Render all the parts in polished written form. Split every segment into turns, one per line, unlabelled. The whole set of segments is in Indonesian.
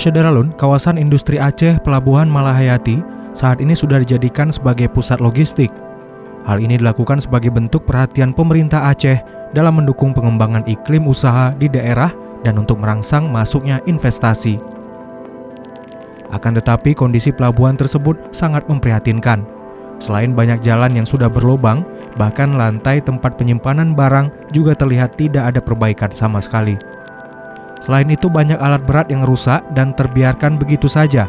Syederalun, kawasan industri Aceh Pelabuhan Malahayati saat ini sudah dijadikan sebagai pusat logistik. Hal ini dilakukan sebagai bentuk perhatian pemerintah Aceh dalam mendukung pengembangan iklim usaha di daerah dan untuk merangsang masuknya investasi. Akan tetapi kondisi pelabuhan tersebut sangat memprihatinkan. Selain banyak jalan yang sudah berlubang, bahkan lantai tempat penyimpanan barang juga terlihat tidak ada perbaikan sama sekali. Selain itu banyak alat berat yang rusak dan terbiarkan begitu saja.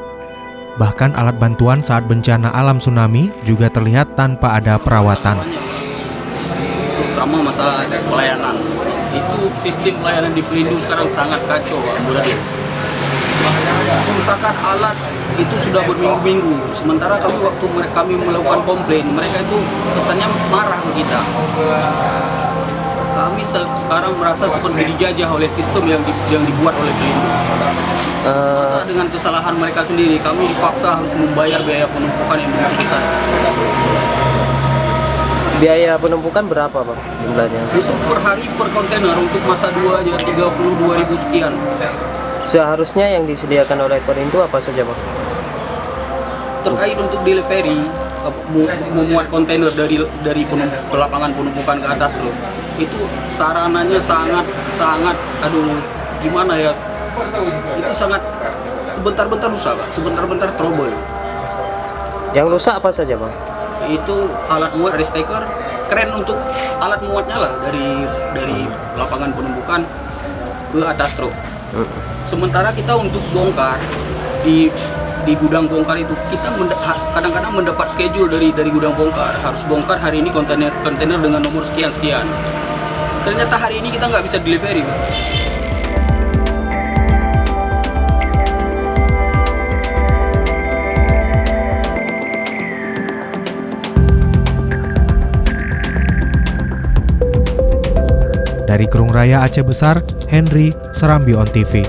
Bahkan alat bantuan saat bencana alam tsunami juga terlihat tanpa ada perawatan.
Terutama masalah pelayanan. Itu sistem pelayanan di Pelindung sekarang sangat kacau, Pak Buradi. Kerusakan alat itu sudah berminggu-minggu. Sementara kami melakukan komplain, mereka itu kesannya marah ke kita. Kami sekarang merasa seperti dijajah oleh sistem yang dibuat oleh Pelindung. Masa dengan kesalahan mereka sendiri, kami dipaksa harus membayar biaya penumpukan yang begitu besar.
Biaya penumpukan berapa, Bang, jumlahnya?
Itu per hari per kontainer untuk masa 2 aja 32.000 sekian.
Seharusnya yang disediakan oleh Perindo apa saja, Bang?
Terkait untuk delivery, memuat kontainer dari lapangan penumpukan ke atas truk, itu sarananya sangat gimana ya? Itu sangat sebentar-bentar rusak, Pak. Sebentar-bentar trouble.
Yang rusak apa saja, Bang?
Itu alat muat restaker, keren untuk alat muatnya lah dari lapangan penumpukan ke atas truk. Sementara kita untuk bongkar di gudang bongkar itu kita kadang-kadang mendapat schedule dari gudang bongkar, harus bongkar hari ini kontainer dengan nomor sekian. Ternyata hari ini kita nggak bisa delivery, Pak.
Dari Kerung Raya Aceh Besar, Henry, Serambi On TV.